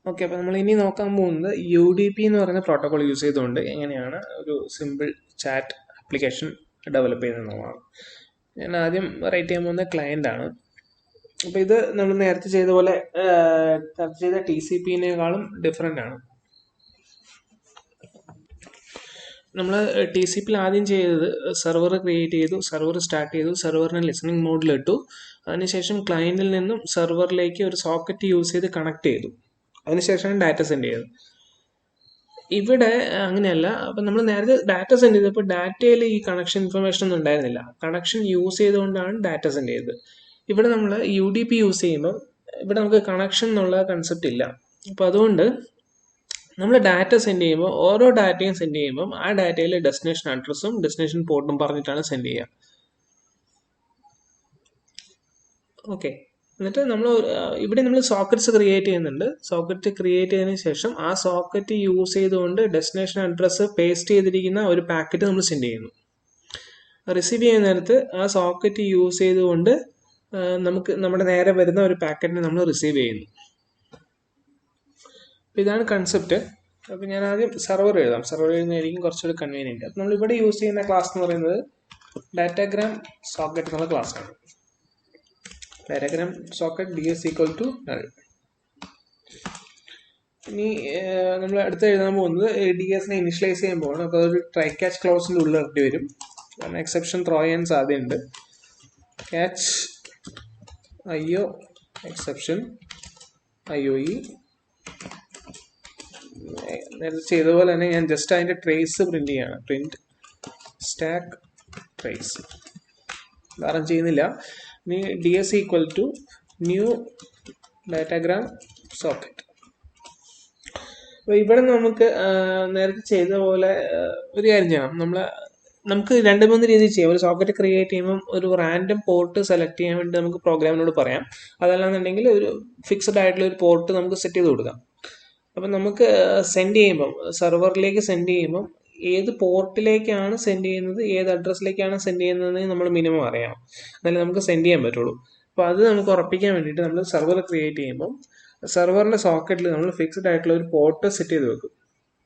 Okay, അപ്പോൾ നമ്മൾ ഇനി നോക്കാൻ പോകുന്നത് UDP എന്ന് പറയുന്ന പ്രോട്ടോകോൾ യൂസ് ചെയ്തുകൊണ്ട് എങ്ങനെയാണ് ഒരു സിമ്പിൾ ചാറ്റ് ആപ്ലിക്കേഷൻ ഡെവലപ്പ് ചെയ്യുന്നതെന്നുള്ളതാണ്. ഞാൻ ആദ്യം റൈറ്റ് ചെയ്യാൻ പോകുന്ന ക്ലയൻ്റ് ആണ്. അപ്പോൾ ഇത് നമ്മൾ നേരത്തെ ചെയ്ത പോലെ ചർച്ച ചെയ്ത TCP-നേക്കാളും ഡിഫറെൻ്റ് ആണ്. നമ്മൾ TCP-യിൽ ആദ്യം ചെയ്തത് സെർവർ ക്രിയേറ്റ് ചെയ്തു, സെർവർ സ്റ്റാർട്ട് ചെയ്തു, സെർവറിനെ ലിസണിങ് മോഡിലിട്ടു, അതിനുശേഷം ക്ലയൻറ്റിൽ നിന്നും സെർവറിലേക്ക് ഒരു സോക്കറ്റ് യൂസ് ചെയ്ത് കണക്ട് ചെയ്തു, അതിനുശേഷമാണ് ഡാറ്റ സെൻഡ് ചെയ്തത്. ഇവിടെ അങ്ങനെയല്ല. അപ്പം നമ്മൾ നേരത്തെ ഡാറ്റ സെൻഡ് ചെയ്തപ്പോൾ ഡാറ്റയിൽ ഈ കണക്ഷൻ ഇൻഫർമേഷൻ ഒന്നും ഉണ്ടായിരുന്നില്ല. കണക്ഷൻ യൂസ് ചെയ്തുകൊണ്ടാണ് ഡാറ്റ സെൻഡ് ചെയ്തത്. ഇവിടെ നമ്മൾ UDP യൂസ് ചെയ്യുമ്പോൾ ഇവിടെ നമുക്ക് കണക്ഷൻ എന്നുള്ള കൺസെപ്റ്റ് ഇല്ല. അപ്പോൾ അതുകൊണ്ട് നമ്മൾ ഡാറ്റ സെൻഡ് ചെയ്യുമ്പോൾ ഓരോ ഡാറ്റയും സെൻഡ് ചെയ്യുമ്പോൾ ആ ഡാറ്റയിൽ ഡെസ്റ്റിനേഷൻ അഡ്രസ്സും ഡെസ്റ്റിനേഷൻ പോർട്ടും പറഞ്ഞിട്ടാണ് സെൻഡ് ചെയ്യുക. ഓക്കെ, എന്നിട്ട് നമ്മൾ ഇവിടെ നമ്മൾ സോക്കറ്റ്സ് ക്രിയേറ്റ് ചെയ്യുന്നുണ്ട്. സോക്കറ്റ് ക്രിയേറ്റ് ചെയ്തതിന് ശേഷം ആ സോക്കറ്റ് യൂസ് ചെയ്തുകൊണ്ട് ഡെസ്റ്റിനേഷൻ അഡ്രസ്സ് പേസ്റ്റ് ചെയ്തിരിക്കുന്ന ഒരു പാക്കറ്റ് നമ്മൾ സെൻഡ് ചെയ്യുന്നു. റിസീവ് ചെയ്യുന്ന നേരത്ത് ആ സോക്കറ്റ് യൂസ് ചെയ്തുകൊണ്ട് നമുക്ക് നമ്മുടെ നേരെ വരുന്ന ഒരു പാക്കറ്റിനെ നമ്മൾ റിസീവ് ചെയ്യുന്നു. അപ്പോൾ ഇതാണ് കൺസെപ്റ്റ്. അപ്പോൾ ഞാൻ ആദ്യം സെർവർ എഴുതാം. സെർവർ എഴുതുന്നതായിരിക്കും കുറച്ചുകൂടി കൺവീനിയൻറ്റ്. അപ്പോൾ നമ്മൾ ഇവിടെ യൂസ് ചെയ്യുന്ന ക്ലാസ് എന്ന് പറയുന്നത് ഡാറ്റാഗ്രാം സോക്കറ്റ് എന്നുള്ള ക്ലാസ്സാണ്. Datagram socket DS = null. ഇനി നമ്മൾ അടുത്ത് എഴുതാൻ പോകുന്നത് DS-നെ ഇനിഷ്യലൈസ് ചെയ്യാൻ പോകണം. അപ്പോൾ അതൊരു ട്രൈ ക്യാച്ച് ക്ലോസിൻ്റെ ഉള്ളിൽ ഇറക്കി വരും. കാരണം എക്സെപ്ഷൻ ത്രോ ചെയ്യാൻ സാധ്യതയുണ്ട്. Catch IO exception IOE. നേരത്തെ ചെയ്ത പോലെ തന്നെ ഞാൻ ജസ്റ്റ് അതിൻ്റെ ട്രേസ് പ്രിന്റ് ചെയ്യാണ്. പ്രിന്റ് സ്റ്റാക്ക് ട്രേസ് വേറെ ചെയ്യുന്നില്ല. ഇനി DS = ന്യൂ ഡാറ്റാഗ്രാം സോക്കറ്റ്. അപ്പോൾ ഇവിടെ നമുക്ക് നേരത്തെ ചെയ്ത പോലെ ഒരു കാര്യം ചെയ്യണം. നമുക്ക് 2-3 രീതിയിൽ ചെയ്യാം. ഒരു സോക്കറ്റ് ക്രിയേറ്റ് ചെയ്യുമ്പം ഒരു റാൻഡം പോർട്ട് സെലക്ട് ചെയ്യാൻ വേണ്ടി നമുക്ക് പ്രോഗ്രാമിനോട് പറയാം. അതല്ലാന്നുണ്ടെങ്കിൽ ഒരു ഫിക്സഡ് ആയിട്ടുള്ള ഒരു പോർട്ട് നമുക്ക് സെറ്റ് ചെയ്ത് കൊടുക്കാം. അപ്പം നമുക്ക് സെൻഡ് ചെയ്യുമ്പം സെർവറിലേക്ക് സെൻഡ് ചെയ്യുമ്പം ഏത് പോർട്ടിലേക്കാണ് സെൻഡ് ചെയ്യുന്നത്, ഏത് അഡ്രസ്സിലേക്കാണ് സെൻഡ് ചെയ്യുന്നതെന്ന് നമ്മൾ മിനിമം അറിയണം. എന്നാലും നമുക്ക് സെൻഡ് ചെയ്യാൻ പറ്റുള്ളൂ. അപ്പോൾ അത് നമുക്ക് ഉറപ്പിക്കാൻ വേണ്ടിയിട്ട് നമ്മൾ സെർവർ ക്രിയേറ്റ് ചെയ്യുമ്പം സെർവറിൻ്റെ സോക്കറ്റിൽ നമ്മൾ ഫിക്സഡ് ആയിട്ടുള്ള ഒരു പോർട്ട് സെറ്റ് ചെയ്ത് വെക്കും.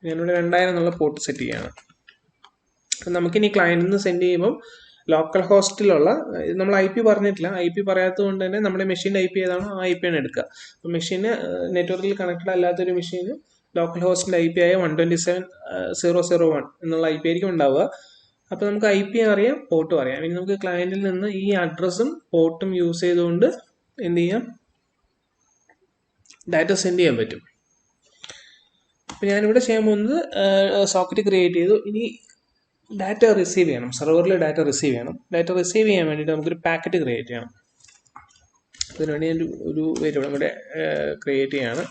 ഞാനിവിടെ 2000 എന്നുള്ള പോർട്ട് സെറ്റ് ചെയ്യുകയാണ്. അപ്പം നമുക്കിനി ക്ലയൻറ്റിൽ നിന്ന് സെൻഡ് ചെയ്യുമ്പം ലോക്കൽ ഹോസ്റ്റിലുള്ള നമ്മൾ IP പറഞ്ഞിട്ടില്ല. IP പറയാത്തത് കൊണ്ട് തന്നെ നമ്മുടെ മെഷീൻ്റെ IP ഏതാണോ ആ IP ആണ് എടുക്കുക. അപ്പോൾ മെഷീന് നെറ്റ്വർക്കിൽ കണക്റ്റഡ് അല്ലാത്തൊരു മെഷീന് ലോക്കൽ ഹോസ്റ്റിൻ്റെ IP ആയ 127.0.0.1 എന്നുള്ള IP ആയിരിക്കും ഉണ്ടാവുക. അപ്പോൾ നമുക്ക് IP അറിയാം, പോർട്ടും അറിയാം. ഇനി നമുക്ക് ക്ലയൻറ്റിൽ നിന്ന് ഈ അഡ്രസ്സും പോർട്ടും യൂസ് ചെയ്തുകൊണ്ട് എന്ത് ചെയ്യാം, ഡാറ്റ സെൻഡ് ചെയ്യാൻ പറ്റും. അപ്പോൾ ഞാനിവിടെ ചെയ്യാൻ പോകുന്നത് സോക്കറ്റ് ക്രിയേറ്റ് ചെയ്തു. ഇനി ഡാറ്റ റിസീവ് ചെയ്യണം. സെർവറിൽ ഡാറ്റ റിസീവ് ചെയ്യണം. ഡാറ്റ റിസീവ് ചെയ്യാൻ വേണ്ടിയിട്ട് നമുക്കൊരു പാക്കറ്റ് ക്രിയേറ്റ് ചെയ്യണം. അതിനുവേണ്ടി ഞാൻ ഒരു വേരിയബിൾ കൂടെ ക്രിയേറ്റ് ചെയ്യാണ്.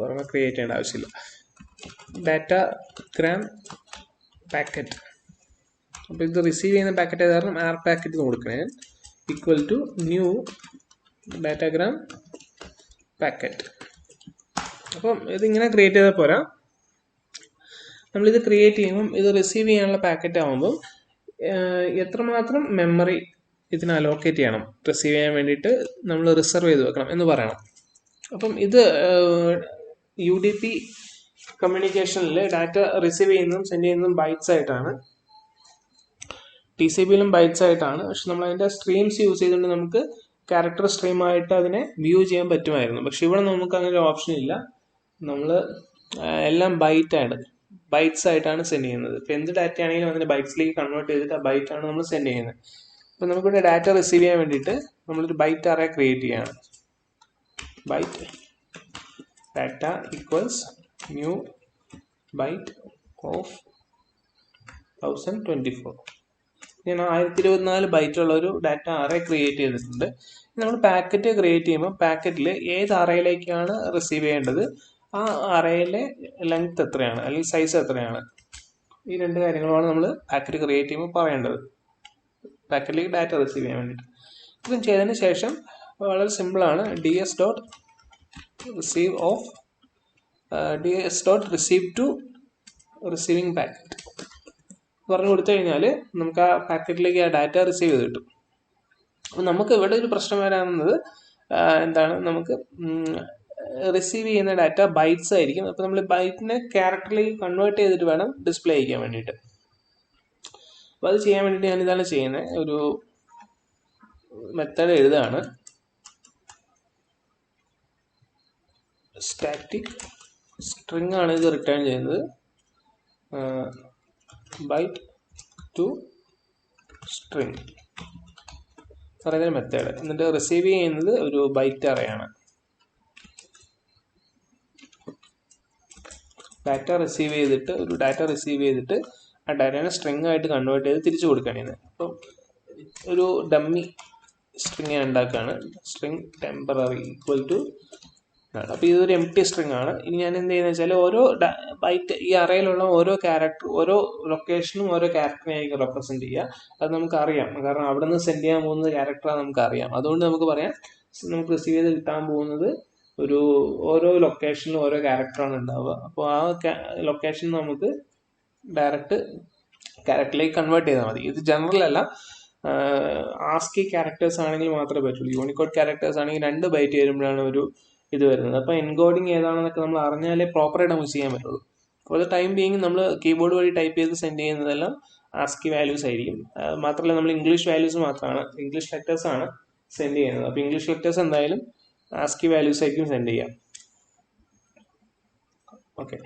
ഓർമ്മ ക്രിയേറ്റ് ചെയ്യേണ്ട ആവശ്യമില്ല. Datagram packet. അപ്പോൾ ഇത് റിസീവ് ചെയ്യുന്ന പാക്കറ്റ് ഏത് കാരണം ആർ പാക്കറ്റ് കൊടുക്കണേ = ന്യൂ ഡാറ്റാഗ്രാം പാക്കറ്റ്. അപ്പം ഇതിങ്ങനെ ക്രിയേറ്റ് ചെയ്താൽ പോരാ. നമ്മളിത് ക്രിയേറ്റ് ചെയ്യുമ്പം ഇത് റിസീവ് ചെയ്യാനുള്ള പാക്കറ്റ് ആകുമ്പം എത്രമാത്രം മെമ്മറി ഇതിന് അലോക്കേറ്റ് ചെയ്യണം, റിസീവ് ചെയ്യാൻ വേണ്ടിയിട്ട് നമ്മൾ റിസർവ് ചെയ്ത് വെക്കണം എന്ന് പറയണം. അപ്പം ഇത് UDP കമ്മ്യൂണിക്കേഷനിൽ ഡാറ്റ റിസീവ് ചെയ്യുന്നതും സെൻഡ് ചെയ്യുന്നതും ബൈറ്റ്സ് ആയിട്ടാണ്. TCP-യിലും ബൈറ്റ്സ് ആയിട്ടാണ്. പക്ഷെ നമ്മൾ അതിൻ്റെ സ്ട്രീംസ് യൂസ് ചെയ്തുകൊണ്ട് നമുക്ക് ക്യാരക്ടർ സ്ട്രീമായിട്ട് അതിനെ വ്യൂ ചെയ്യാൻ പറ്റുമായിരുന്നു. പക്ഷെ ഇവിടെ നമുക്ക് അങ്ങനെ ഒരു ഓപ്ഷൻ ഇല്ല. നമ്മൾ എല്ലാം ബൈറ്റ്സ് ആയിട്ടാണ് സെൻഡ് ചെയ്യുന്നത്. ഇപ്പോൾ എന്ത് ഡാറ്റ ആണെങ്കിലും അതിൻ്റെ ബൈറ്റ്സിലേക്ക് കൺവേർട്ട് ചെയ്തിട്ട് ആ ബൈറ്റാണ് നമ്മൾ സെൻഡ് ചെയ്യുന്നത്. അപ്പോൾ നമുക്കിവിടെ ഡാറ്റ റിസീവ് ചെയ്യാൻ വേണ്ടിയിട്ട് നമ്മളൊരു ബൈറ്റ് അറേ ക്രിയേറ്റ് ചെയ്യുകയാണ്. Byte data = new byte of 1024. ഞാൻ 1024 ബൈറ്റുള്ള ഒരു ഡാറ്റ അറേ ക്രിയേറ്റ് ചെയ്തിട്ടുണ്ട്. നമ്മൾ പാക്കറ്റ് ക്രിയേറ്റ് ചെയ്യുമ്പോൾ പാക്കറ്റിൽ ഏത് അറേയിലേക്കാണ് റിസീവ് ചെയ്യേണ്ടത്, ആ അറേയിലെ ലെങ്ത് എത്രയാണ് അല്ലെങ്കിൽ സൈസ് എത്രയാണ്, ഈ 2 കാര്യങ്ങളാണ് നമ്മൾ പാക്കറ്റ് ക്രിയേറ്റ് ചെയ്യുമ്പോൾ പറയേണ്ടത്, പാക്കറ്റിലേക്ക് ഡാറ്റ റിസീവ് ചെയ്യാൻ വേണ്ടിയിട്ട്. ഇതും ചെയ്തതിന് ശേഷം വളരെ സിമ്പിളാണ്. DS.receive to receiving പാക്കറ്റ് പറഞ്ഞു കൊടുത്തു കഴിഞ്ഞാൽ നമുക്ക് ആ പാക്കറ്റിലേക്ക് ആ ഡാറ്റ റിസീവ് ചെയ്ത് കിട്ടും. അപ്പോൾ നമുക്ക് ഇവിടെ ഒരു പ്രശ്നം വരാവുന്നത് എന്താണ്, നമുക്ക് റിസീവ് ചെയ്യുന്ന ഡാറ്റ ബൈറ്റ്സ് ആയിരിക്കും. അപ്പോൾ നമ്മൾ ബൈറ്റിനെ ക്യാരക്ടറിലേക്ക് കൺവേർട്ട് ചെയ്തിട്ട് വേണം ഡിസ്പ്ലേ ചെയ്യാൻ വേണ്ടിയിട്ട്. അപ്പോൾ അത് ചെയ്യാൻ വേണ്ടിയിട്ട് ഞാൻ ഇതാണ് ചെയ്യുന്നത്. ഒരു മെത്തേഡ് എഴുതുകയാണ്. സ്റ്റാറ്റിക് സ്ട്രിങ് ആണ് ഇത് റിട്ടേൺ ചെയ്യുന്നത്. ബൈറ്റ് ടു സ്ട്രിങ് പറയുന്ന മെത്തേഡ്. എന്നിട്ട് റിസീവ് ചെയ്യുന്നത് ഒരു ബൈറ്റ് അറേയാണ്. ഡാറ്റ റിസീവ് ചെയ്തിട്ട് ആ ഡാറ്റേനെ സ്ട്രിങ് ആയിട്ട് കൺവേർട്ട് ചെയ്ത് തിരിച്ചു കൊടുക്കുകയാണ് ചെയ്യുന്നത്. അപ്പം ഒരു ഡമ്മി സ്ട്രിങ് ഞാൻ ഉണ്ടാക്കുകയാണ്. String temporary equal to. അപ്പോൾ ഇതൊരു എംപ്റ്റി സ്ട്രിങ് ആണ്. ഇനി ഞാൻ എന്ത് ചെയ്യുന്നത് വെച്ചാൽ ഓരോ ബൈറ്റ് ഈ അറയിലുള്ള ഓരോ ക്യാരക്ടർ, ഓരോ ലൊക്കേഷനും ഓരോ ക്യാരക്ടറിനെ ആയിരിക്കും റെപ്രസെന്റ് ചെയ്യുക. അത് നമുക്കറിയാം, കാരണം അവിടെ നിന്ന് സെൻഡ് ചെയ്യാൻ പോകുന്നത് ക്യാരക്ടറാണ് നമുക്കറിയാം. അതുകൊണ്ട് നമുക്ക് പറയാം നമുക്ക് റിസീവ് ചെയ്ത് കിട്ടാൻ പോകുന്നത് ഓരോ ലൊക്കേഷനിലും ഓരോ ക്യാരക്ടറാണ് ഉണ്ടാവുക. അപ്പോൾ ആ ലൊക്കേഷൻ നമുക്ക് ഡയറക്റ്റ് ക്യാരക്ടറിലേക്ക് കൺവേർട്ട് ചെയ്താൽ മതി. ഇത് ജനറൽ അല്ല. ആസ്കി ക്യാരക്ടേഴ്സ് ആണെങ്കിൽ മാത്രമേ പറ്റുള്ളൂ. യൂണിക്കോഡ് ക്യാരക്ടേഴ്സ് ആണെങ്കിൽ 2 ബൈറ്റ് വരുമ്പോഴാണ് ഒരു ഇത് വരുന്നത്. അപ്പോൾ എൻകോഡിങ് ഏതാണെന്നൊക്കെ നമ്മൾ അറിഞ്ഞാലേ പ്രോപ്പറായിട്ട് നമുക്ക് ചെയ്യാൻ പറ്റുള്ളൂ. അപ്പോൾ ടൈം ബീയിങ് നമ്മൾ കീബോർഡ് വഴി ടൈപ്പ് ചെയ്ത് സെൻഡ് ചെയ്യുന്നതെല്ലാം ആസ്കി വാല്യൂസ് ആയിരിക്കും. മാത്രമല്ല നമ്മൾ ഇംഗ്ലീഷ് വാല്യൂസ് മാത്രമാണ്, ഇംഗ്ലീഷ് ലെറ്റേഴ്സ് ആണ് സെൻഡ് ചെയ്യുന്നത്. അപ്പോൾ ഇംഗ്ലീഷ് ലെറ്റേഴ്സ് എന്തായാലും ആസ്കി വാല്യൂസ് ആയിരിക്കും സെൻഡ് ചെയ്യാം. ഓക്കെ,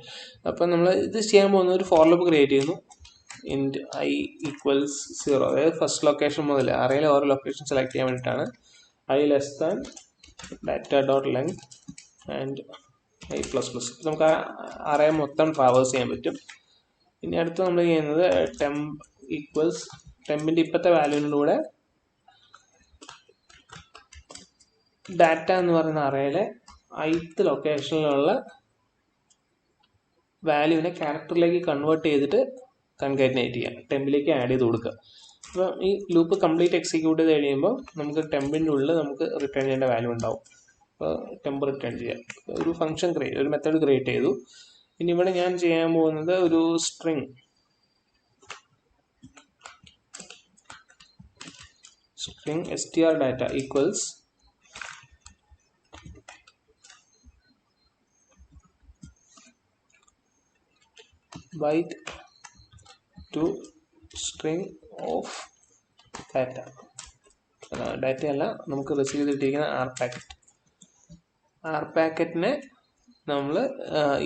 അപ്പോൾ നമ്മൾ ഇത് ചെയ്യാൻ പോകുന്ന ഒരു ഫോർ ലൂപ്പ് ക്രിയേറ്റ് ചെയ്യുന്നു. ഇൻറ്റ് i ഈക്വൽസ് 0, അതായത് ഫസ്റ്റ് ലൊക്കേഷൻ മുതൽ അറേയിലെ ഓരോ ലൊക്കേഷൻ സെലക്ട് ചെയ്യാൻ വേണ്ടിയിട്ടാണ്. i less than data dot length and i plus plus. നമുക്ക് ആ അറേ മൊത്തം ട്രാവേഴ്സ് ചെയ്യാൻ പറ്റും. ഇനി അടുത്ത് നമ്മൾ ചെയ്യുന്നത് ടെമ്പ് ഈക്വൽസ് ടെമ്പിൻ്റെ ഇപ്പോഴത്തെ വാല്യൂവിലൂടെ ഡാറ്റ എന്ന് പറയുന്ന അറേയിലെ ith ലൊക്കേഷനിലുള്ള വാല്യൂവിനെ ക്യാരക്ടറിലേക്ക് കൺവേർട്ട് ചെയ്തിട്ട് കൺകാറ്റിനേറ്റ് ചെയ്യാം, ടെമ്പിലേക്ക് ആഡ് ചെയ്ത് കൊടുക്കുക. അപ്പോൾ ഈ ലൂപ്പ് കംപ്ലീറ്റ് എക്സിക്യൂട്ട് ചെയ്ത് കഴിയുമ്പോൾ നമുക്ക് ടെമ്പിൻ്റെ ഉള്ളിൽ നമുക്ക് റിട്ടേൺ ചെയ്യേണ്ട വാല്യൂ ഉണ്ടാവും. അപ്പോൾ ടെമ്പ് റിട്ടേൺ ചെയ്യാം. ഒരു ഫംഗ്ഷൻ ഒരു മെത്തേഡ് ക്രിയേറ്റ് ചെയ്തു. ഇനി ഇവിടെ ഞാൻ ചെയ്യാൻ പോകുന്നത് ഒരു string str data equals byte to string of data. Data അല്ല, നമുക്ക് റിസീവ് ചെയ്തിട്ടിരിക്കുന്ന ആർ പാക്കറ്റിനെ നമ്മൾ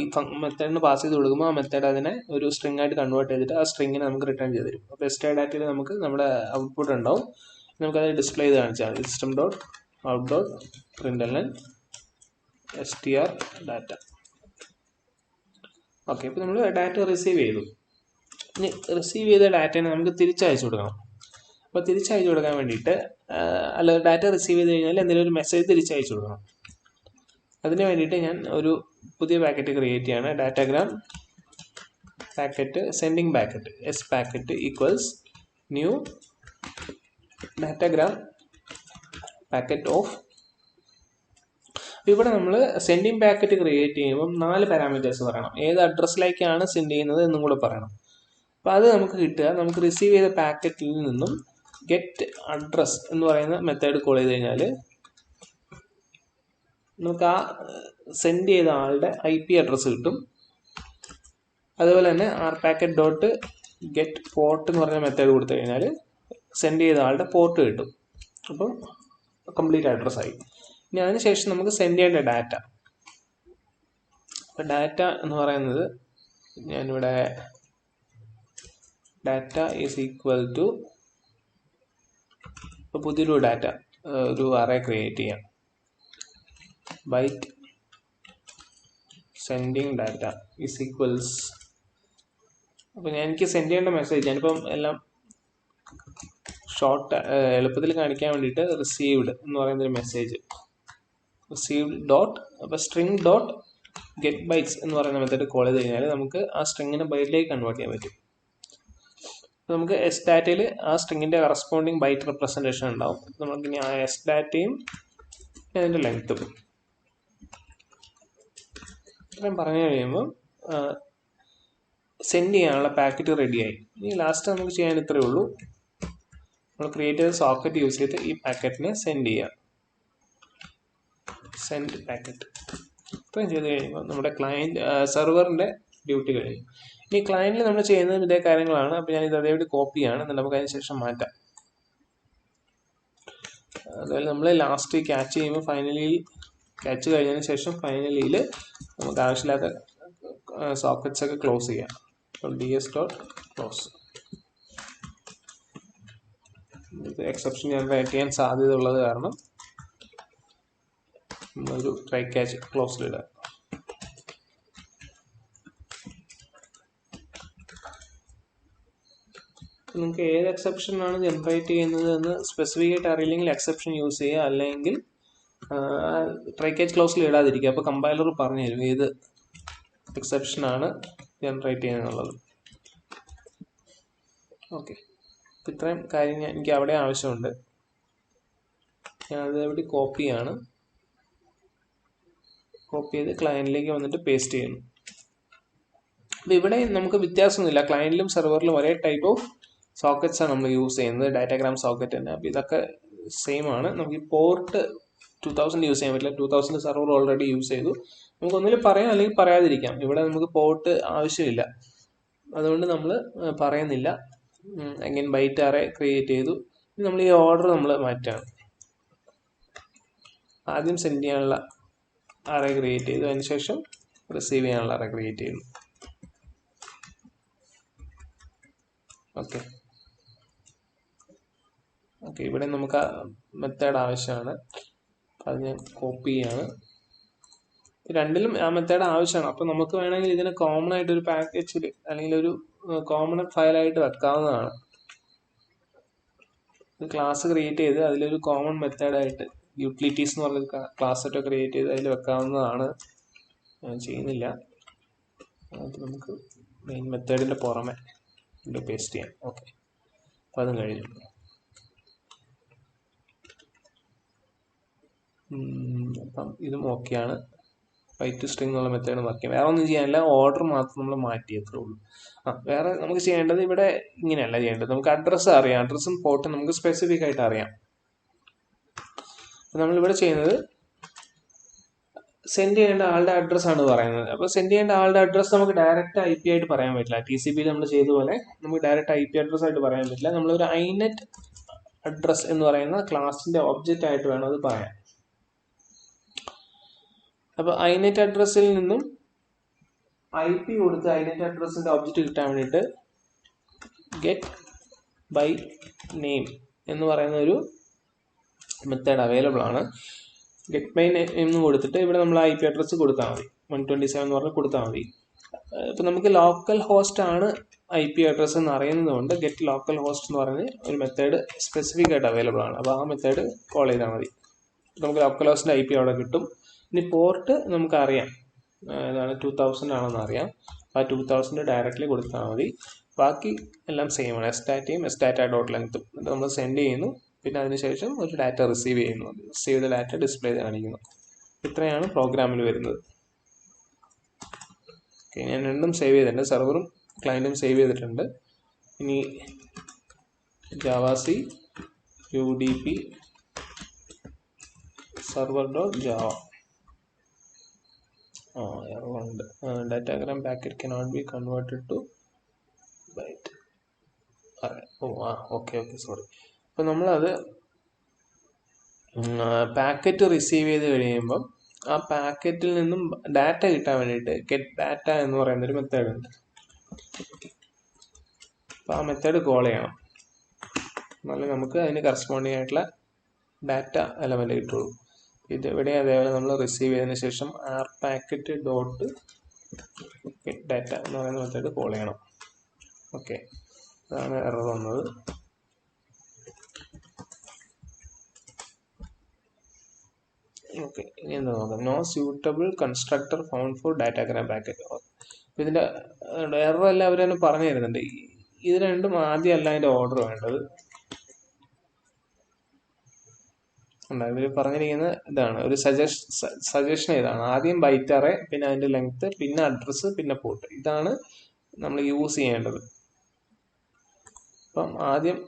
ഈ മെത്തേഡിന് പാസ് ചെയ്ത് കൊടുക്കുമ്പോൾ ആ മെത്തേഡ് അതിനെ ഒരു സ്ട്രിങ് ആയിട്ട് കൺവേർട്ട് ചെയ്തിട്ട് ആ സ്ട്രിങ്ങിനെ നമുക്ക് റിട്ടേൺ ചെയ്ത് തരും. അപ്പോൾ str ഡാറ്റയിൽ നമുക്ക് നമ്മുടെ ഔട്ട്പുട്ട് ഉണ്ടാവും. നമുക്കത് ഡിസ്പ്ലേ ചെയ്ത് കാണിച്ചാൽ മതി. System dot out dot println str data. Okay, ഇപ്പോൾ നമ്മൾ ഡാറ്റ റിസീവ് ചെയ്തു. ഇനി റിസീവ് ചെയ്ത ഡാറ്റേനെ നമുക്ക് തിരിച്ചയച്ചു കൊടുക്കണം. അപ്പോൾ തിരിച്ചയച്ചു കൊടുക്കാൻ വേണ്ടിയിട്ട് ഡാറ്റ റിസീവ് ചെയ്ത് കഴിഞ്ഞാൽ എന്തെങ്കിലും ഒരു മെസ്സേജ് തിരിച്ചയച്ചു കൊടുക്കണം. അതിന് വേണ്ടിയിട്ട് ഞാൻ ഒരു പുതിയ പാക്കറ്റ് ക്രിയേറ്റ് ചെയ്യാണ്. Datagram packet sending packet packet equals new datagram packet of. ഇവിടെ നമ്മൾ സെൻഡിങ് പാക്കറ്റ് ക്രിയേറ്റ് ചെയ്യുമ്പോൾ 4 പാരാമീറ്റേഴ്സ് പറയണം. ഏത് അഡ്രസ്സിലേക്കാണ് സെൻഡ് ചെയ്യുന്നത് എന്നും കൂടെ പറയണം. അപ്പോൾ അത് നമുക്ക് കിട്ടുക നമുക്ക് റിസീവ് ചെയ്ത പാക്കറ്റിൽ നിന്നും ഗെറ്റ് അഡ്രസ് എന്ന് പറയുന്ന മെത്തേഡ് കോൾ ചെയ്ത് കഴിഞ്ഞാൽ നമുക്ക് ആ സെൻഡ് ചെയ്ത ആളുടെ IP അഡ്രസ്സ് കിട്ടും. അതുപോലെ തന്നെ r packet dot get port എന്ന് പറഞ്ഞ മെത്തേഡ് കൊടുത്തു കഴിഞ്ഞാൽ സെൻഡ് ചെയ്ത ആളുടെ പോർട്ട് കിട്ടും. അപ്പം കംപ്ലീറ്റ് അഡ്രസ്സായി. ഇനി അതിനുശേഷം നമുക്ക് സെൻഡ് ചെയ്യേണ്ട ഡാറ്റ. അപ്പം ഡാറ്റ എന്ന് പറയുന്നത് ഞാനിവിടെ ഡാറ്റ ഈസ് ഈക്വൽ ടു പുതിയൊരു ഡാറ്റ ഒരു അറേ ക്രിയേറ്റ് ചെയ്യാം. Byte sending data is equals. അപ്പോൾ എനിക്ക് സെൻഡ് ചെയ്യേണ്ട മെസ്സേജ് ഞാനിപ്പം എല്ലാം ഷോർട്ട് എളുപ്പത്തിൽ കാണിക്കാൻ വേണ്ടിയിട്ട് റിസീവ്ഡ് എന്ന് പറയുന്നൊരു മെസ്സേജ് റിസീവ്ഡ് ഡോട്ട് അപ്പോൾ സ്ട്രിങ് ഡോട്ട് ഗെറ്റ് ബൈറ്റ്സ് എന്ന് പറയുന്ന മെത്തേഡ് കോൾ ചെയ്ത് കഴിഞ്ഞാൽ നമുക്ക് ആ സ്ട്രിങ്ങിനെ ബൈറ്റിലേക്ക് കൺവേർട്ട് ചെയ്യാൻ പറ്റും. നമുക്ക് എസ് ഡാറ്റയിൽ ആ സ്ട്രിങ്ങിൻ്റെ കറസ്പോണ്ടിങ് ബൈറ്റ് റെപ്രസെൻറ്റേഷൻ ഉണ്ടാവും. നമുക്കിനി ആ എസ് ഡാറ്റയും അതിൻ്റെ ലെങ്ത്തും ഇത്രയും പറഞ്ഞു കഴിയുമ്പോൾ സെൻഡ് ചെയ്യാനുള്ള പാക്കറ്റ് റെഡിയായി. ഇനി ലാസ്റ്റ് നമുക്ക് ചെയ്യാൻ ഇത്രയേ ഉള്ളൂ. നമ്മൾ ക്രിയേറ്റ് ചെയ്ത സോക്കറ്റ് യൂസ് ചെയ്ത് ഈ പാക്കറ്റിനെ സെൻഡ് ചെയ്യാം. സെൻഡ് പാക്കറ്റ് ഇത്രയും ചെയ്ത് കഴിയുമ്പോൾ നമ്മുടെ ക്ലയൻറ്റ് സെർവറിൻ്റെ ഡ്യൂട്ടി കഴിഞ്ഞു. ഇനി ക്ലയൻറ്റിൽ നമ്മൾ ചെയ്യുന്നത് ഇതേ കാര്യങ്ങളാണ്. അപ്പോൾ ഞാനിത് അതേപടി കോപ്പിയാണ്, എന്നിട്ട് നമുക്ക് അതിന് ശേഷം മാറ്റാം. അതുപോലെ നമ്മൾ ലാസ്റ്റ് ക്യാച്ച് ചെയ്യുമ്പോൾ ഫൈനലി ക്യാച്ച് കഴിഞ്ഞതിന് ശേഷം ഫൈനലിയിൽ നമുക്ക് ആവശ്യമില്ലാത്ത സോക്കറ്റ്സ് ഒക്കെ ക്ലോസ് ചെയ്യാം. ds.close. ഇത് എക്സെപ്ഷൻ ജനറേറ്റ് ചെയ്യാൻ സാധ്യത ഉള്ളത് കാരണം ഒരു ട്രൈ ക്യാച്ച് ക്ലോസിലിടുക. നിങ്ങൾക്ക് ഏത് എക്സെപ്ഷനാണ് ജനറേറ്റ് ചെയ്യുന്നത് എന്ന് സ്പെസിഫിക് ആയിട്ട് അറിയില്ലെങ്കിൽ എക്സെപ്ഷൻ യൂസ് ചെയ്യുക, അല്ലെങ്കിൽ ട്രൈ ക്യാച്ച് ക്ലോസിൽ ഇടാതിരിക്കുക. അപ്പോൾ കമ്പൈലർ പറഞ്ഞു തരും ഏത് എക്സെപ്ഷനാണ് ജനറേറ്റ് ചെയ്യുന്നത്. ഓക്കെ, ഇത്രയും കാര്യം എനിക്ക് അവിടെ ആവശ്യമുണ്ട്. ഞാനത് എവിടെ കോപ്പിയാണ്, കോപ്പി ചെയ്ത് ക്ലയൻറ്റിലേക്ക് വന്നിട്ട് പേസ്റ്റ് ചെയ്യുന്നു. അപ്പോൾ ഇവിടെ നമുക്ക് വ്യത്യാസമൊന്നുമില്ല, ക്ലയൻറ്റിലും സെർവറിലും ഒരേ ടൈപ്പ് ഓഫ് സോക്കറ്റ്സ് ആണ് നമ്മൾ യൂസ് ചെയ്യുന്നത്, ഡാറ്റാഗ്രാം സോക്കറ്റ് തന്നെ. അപ്പോൾ ഇതൊക്കെ സെയിം ആണ്. നമുക്ക് ഈ പോർട്ട് 2000 യൂസ് ചെയ്യാൻ പറ്റില്ല, 2000 സെർവർ ഓൾറെഡി യൂസ് ചെയ്തു. നമുക്ക് ഒന്നിൽ പറയാം അല്ലെങ്കിൽ പറയാതിരിക്കാം. ഇവിടെ നമുക്ക് പോർട്ട് ആവശ്യമില്ല, അതുകൊണ്ട് നമ്മൾ പറയുന്നില്ല. എങ്ങനെ ബൈറ്റ് അറേ ക്രിയേറ്റ് ചെയ്തു. നമ്മൾ ഈ ഓർഡർ നമ്മൾ മാറ്റാണ്. ആദ്യം സെൻഡ് ചെയ്യാനുള്ള അറേ ക്രിയേറ്റ് ചെയ്തു, അതിനുശേഷം റിസീവ് ചെയ്യാനുള്ള അറേ ക്രിയേറ്റ് ചെയ്യുന്നു. ഓക്കെ, ഇവിടെ നമുക്ക് ആ മെത്തേഡ് ആവശ്യമാണ്. അത് ഞാൻ കോപ്പി ചെയ്യാണ്. രണ്ടിലും ആ മെത്തേഡ് ആവശ്യമാണ്. അപ്പോൾ നമുക്ക് വേണമെങ്കിൽ ഇതിനെ കോമൺ ആയിട്ട് ഒരു പാക്കേജിൽ അല്ലെങ്കിൽ ഒരു കോമൺ ഫയലായിട്ട് വെക്കാവുന്നതാണ്. ക്ലാസ് ക്രിയേറ്റ് ചെയ്ത് അതിലൊരു കോമൺ മെത്തേഡായിട്ട് യൂട്ടിലിറ്റീസ് എന്ന് പറഞ്ഞൊരു ക്ലാസ് ഒക്കെ ക്രിയേറ്റ് ചെയ്ത് അതിൽ വെക്കാവുന്നതാണ്. ഞാൻ ചെയ്യുന്നില്ല. അത് നമുക്ക് മെയിൻ മെത്തേഡിൻ്റെ പുറമെ പേസ്റ്റ് ചെയ്യാം. ഓക്കെ, അപ്പോൾ അതും കഴിഞ്ഞു. അപ്പം ഇതും ഓക്കെയാണ്. ബൈറ്റ് സ്ട്രിംഗ് എന്നുള്ള മെത്തേഡ് വർക്ക് ചെയ്യാം. വേറെ ഒന്നും ചെയ്യാനില്ല, ഓർഡർ മാത്രം നമ്മൾ മാറ്റിയത്രേ ഉള്ളൂ. വേറെ നമുക്ക് ചെയ്യേണ്ടത് ഇവിടെ ഇങ്ങനെയല്ല ചെയ്യേണ്ടത്. നമുക്ക് അഡ്രസ്സ് അറിയാം, അഡ്രസ്സും പോർട്ടും നമുക്ക് സ്പെസിഫിക് ആയിട്ട് അറിയാം. നമ്മളിവിടെ ചെയ്യുന്നത് സെൻഡ് ചെയ്യേണ്ട ആളുടെ അഡ്രസ്സാണ് പറയുന്നത്. അപ്പോൾ സെൻഡ് ചെയ്യേണ്ട ആളുടെ അഡ്രസ്സ് നമുക്ക് ഡയറക്റ്റ് IP ആയിട്ട് പറയാൻ പറ്റില്ല. TCP നമ്മൾ ചെയ്ത പോലെ നമുക്ക് ഡയറക്റ്റ് IP അഡ്രസ് ആയിട്ട് പറയാൻ പറ്റില്ല. നമ്മളൊരു inet അഡ്രസ് എന്ന് പറയുന്ന ക്ലാസിന്റെ ഒബ്ജക്റ്റ് ആയിട്ട് വേണം അത് പറയാൻ. അപ്പോൾ inet അഡ്രസ്സിൽ നിന്നും IP കൊടുത്ത് inet അഡ്രസ്സിന്റെ ഒബ്ജക്റ്റ് കിട്ടാൻ വേണ്ടിയിട്ട് ഗെറ്റ് ബൈ നെയിം എന്ന് പറയുന്ന ഒരു മെത്തേഡ് അവൈലബിൾ ആണ്. ഗെറ്റ് ബൈ നെയിം എന്ന് കൊടുത്തിട്ട് ഇവിടെ നമ്മൾ IP അഡ്രസ്സ് കൊടുത്താൽ മതി, 127 എന്ന് പറഞ്ഞ് കൊടുത്താൽ മതി. ഇപ്പം നമുക്ക് ലോക്കൽ ഹോസ്റ്റ് ആണ് IP അഡ്രസ്സ് എന്ന് അറിയുന്നത് കൊണ്ട് ഗെറ്റ് ലോക്കൽ ഹോസ്റ്റ് എന്ന് പറഞ്ഞ് ഒരു മെത്തേഡ് സ്പെസിഫിക് ആയിട്ട് അവൈലബിൾ ആണ്. അപ്പോൾ ആ മെത്തേഡ് കോൾ ചെയ്താൽ മതി. നമുക്ക് ലോക്കൽ ഹോസ്റ്റിൻ്റെ IP അവിടെ കിട്ടും. ഇനി പോർട്ട് നമുക്കറിയാം ഏതാണ് 2000 ആണെന്ന് അറിയാം. ആ 2000 ഡയറക്റ്റ്ലി കൊടുത്താൽ മതി. ബാക്കി എല്ലാം സെയിം ആണ്. എസ്റ്റാറ്റയും എസ്റ്റാറ്റ.ലെങ്ത്തും നമ്മൾ സെൻഡ് ചെയ്യുന്നു. പിന്നെ അതിനുശേഷം ഒരു ഡാറ്റ റിസീവ് ചെയ്യുന്നു. റിസീവ് ചെയ്ത ഡാറ്റ ഡിസ്പ്ലേ കാണിക്കുന്നു. ഇത്രയാണ് പ്രോഗ്രാമിൽ വരുന്നത്. ഓക്കെ, ഞാൻ രണ്ടും സേവ് ചെയ്തിട്ടുണ്ട്, സെർവറും ക്ലയൻറ്റും സേവ് ചെയ്തിട്ടുണ്ട്. ഇനി ജാവാസി UDP server.java എററുണ്ട്. Datagram packet cannot be converted to byte. Okay sorry. അപ്പോൾ നമ്മളത് പാക്കറ്റ് റിസീവ് ചെയ്ത് കഴിയുമ്പം ആ പാക്കറ്റിൽ നിന്നും ഡാറ്റ കിട്ടാൻ വേണ്ടിയിട്ട് ഗെറ്റ് ഡാറ്റ എന്ന് പറയുന്നൊരു മെത്തേഡ് ഉണ്ട്. അപ്പോൾ ആ മെത്തേഡ് കോൾ ചെയ്യണം, എന്നാലും നമുക്ക് അതിന് കറസ്പോണ്ടിങ് ആയിട്ടുള്ള ഡാറ്റ എലമെന്റ് കിട്ടുള്ളൂ. ഇതെവിടെ അതേപോലെ നമ്മൾ റിസീവ് ചെയ്തതിന് ശേഷം r_packet.getData എന്ന് പറയുന്ന മെത്തേഡ് കോൾ ചെയ്യണം. ഓക്കെ, അതാണ് എറർ വന്നത്. ഓക്കെ, ഇനി എന്താ നോക്കാം. No suitable constructor found for datagram packet. ഇതിൻ്റെ എറർ എല്ലാം അവർ തന്നെ പറഞ്ഞു തരുന്നുണ്ട്. ഇത് രണ്ടും ആദ്യമല്ല അതിൻ്റെ ഓർഡർ വേണ്ടത്. ഇവർ പറഞ്ഞിരിക്കുന്ന ഇതാണ് ഒരു സജഷൻ. ഇതാണ് ആദ്യം ബൈറ്റ് അറേ, പിന്നെ അതിൻ്റെ ലെങ്ത്, പിന്നെ അഡ്രസ്സ്, പിന്നെ പോർട്ട്. ഇതാണ് നമ്മൾ യൂസ് ചെയ്യേണ്ടത്. അപ്പം ആദ്യം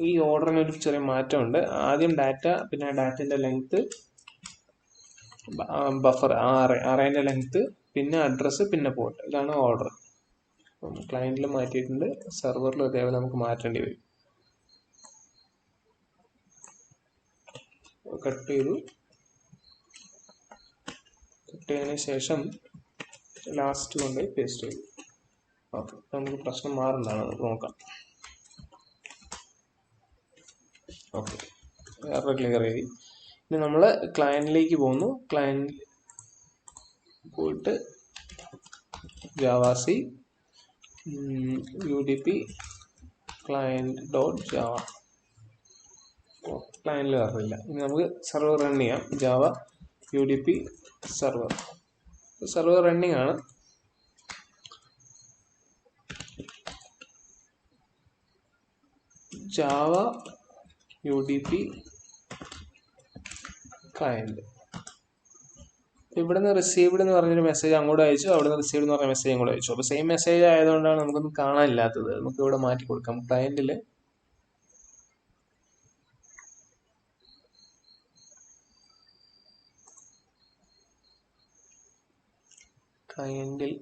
ഈ ഓർഡറിന് ഒരു ചെറിയ മാറ്റമുണ്ട്. ആദ്യം ഡാറ്റ, പിന്നെ ഡാറ്റൻ്റെ ലെങ്ത്, ബഫർ അറേൻ്റെ ലെങ്ത്, പിന്നെ അഡ്രസ്സ്, പിന്നെ പോർട്ട്. ഇതാണ് ഓർഡർ. ക്ലയൻറ്റിൽ മാറ്റിയിട്ടുണ്ട്, സെർവറിൽ അതേപോലെ നമുക്ക് മാറ്റേണ്ടി വരും. കട്ട് ചെയ്തതിന് ശേഷം ലാസ്റ്റ് കൊണ്ട് പേസ്റ്റ് ചെയ്തു. ഓക്കെ, നമുക്ക് പ്രശ്നം മാറുന്നതാണ്, നമുക്ക് നോക്കാം. ഓക്കെ, എറർ ക്ലിയർ ചെയ്തു. ഇനി നമ്മൾ ക്ലയൻറ്റിലേക്ക് പോകുന്നു. ക്ലയൻറ്റ് പോയിട്ട് ജാവാസി UDP ക്ലയൻറ്റ് ഡോട്ട് ജാവ. ക്ലയൻറ്റിൽ എററില്ല. ഇനി നമുക്ക് സെർവർ റൺ ചെയ്യാം. ജാവ UDP സെർവർ റണ്ണിങ് ആണ്. Java UDP client. ഇവിടുന്ന് റിസീവ്ഡ് എന്ന് പറഞ്ഞൊരു മെസ്സേജ് അങ്ങോട്ട് അയച്ചു, അവിടെ നിന്ന് റിസീവ്ഡ് എന്ന് പറഞ്ഞ മെസ്സേജ് അങ്ങോട്ട് അയച്ചു. അപ്പോൾ സെയിം മെസ്സേജ് ആയതുകൊണ്ടാണ് നമുക്കൊന്നും കാണാനില്ലാത്തത്. നമുക്ക് ഇവിടെ മാറ്റി കൊടുക്കാം. ക്ലയൻറ്റിൽ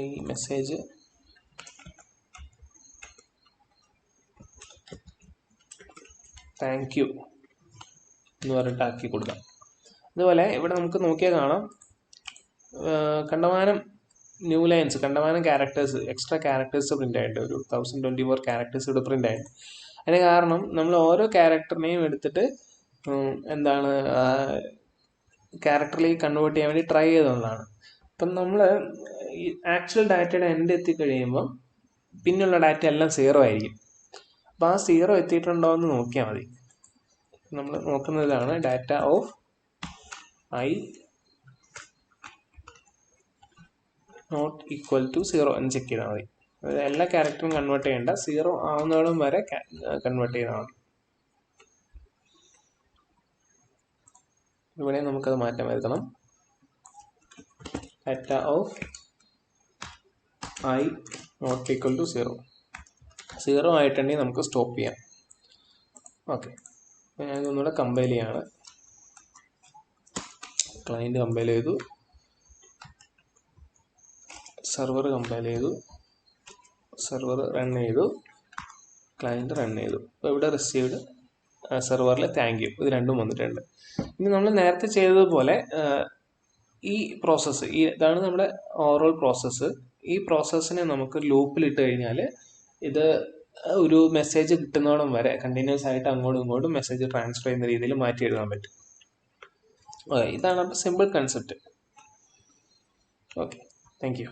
ഈ മെസ്സേജ് താങ്ക് യു എന്ന് പറഞ്ഞിട്ട് ആക്കി കൊടുക്കാം. അതുപോലെ ഇവിടെ നമുക്ക് നോക്കിയാൽ കാണാം, കണ്ടമാനം ന്യൂ ലൈൻസ്, കണ്ടമാനം ക്യാരക്ടേഴ്സ്, എക്സ്ട്രാ ക്യാരക്ടേഴ്സ് പ്രിൻ്റ് ആയിട്ട് ഒരു 1024 ക്യാരക്ടേഴ്സ് ഇവിടെ പ്രിൻ്റ് ആയിട്ട്. അതിന് കാരണം നമ്മൾ ഓരോ ക്യാരക്ടറിനെയും എടുത്തിട്ട് എന്താണ് ക്യാരക്ടറിലേക്ക് കൺവേർട്ട് ചെയ്യാൻ വേണ്ടി ട്രൈ ചെയ്തതാണ്. അപ്പം നമ്മൾ ഈ ആക്ച്വൽ ഡാറ്റയുടെ എൻഡ് എത്തിക്കഴിയുമ്പോൾ പിന്നെയുള്ള ഡാറ്റ എല്ലാം 0 ആയിരിക്കും. അപ്പോൾ ആ 0 എത്തിയിട്ടുണ്ടോ എന്ന് നോക്കിയാൽ മതി. നമ്മൾ നോക്കുന്നതാണ് data of I not equal to 0 എന്ന് ചെക്ക് ചെയ്താൽ മതി. അതായത് എല്ലാ ക്യാരക്ടറും കൺവേർട്ട് ചെയ്യേണ്ട, 0 ആവുന്നോളം വരെ കൺവേർട്ട് ചെയ്താൽ മതി. ഇവിടെ നമുക്കത് മാറ്റം വരുത്തണം. Data of I not equal to 0 ആയിട്ടുണ്ടെങ്കിൽ നമുക്ക് സ്റ്റോപ്പ് ചെയ്യാം. ഓക്കെ, ഞാൻ ഒന്നുകൂടെ കമ്പൈൽ ചെയ്യാണ്. ക്ലയൻറ്റ് കമ്പൈൽ ചെയ്തു, സെർവർ കമ്പൈൽ ചെയ്തു, സെർവർ റൺ ചെയ്തു, ക്ലയൻറ്റ് റൺ ചെയ്തു. അപ്പോൾ ഇവിടെ റിസീവ്ഡ്, സെർവറിൽ താങ്ക് യു, ഇത് രണ്ടും വന്നിട്ടുണ്ട്. ഇനി നമ്മൾ നേരത്തെ ചെയ്തതുപോലെ ഈ പ്രോസസ്സ്, ഇതാണ് നമ്മുടെ ഓവറോൾ പ്രോസസ്സ്. ഈ പ്രോസസ്സിനെ നമുക്ക് ലൂപ്പിലിട്ട് കഴിഞ്ഞാൽ ഇത് ഒരു മെസ്സേജ് കിട്ടുന്നോളം വരെ കണ്ടിന്യൂസ് ആയിട്ട് അങ്ങോട്ടും ഇങ്ങോട്ടും മെസ്സേജ് ട്രാൻസ്ഫർ ചെയ്യുന്ന രീതിയിൽ മാറ്റി എഴുതാൻ പറ്റും. ഇതാണ് അപ്പോൾ simple concept. Okay, thank you.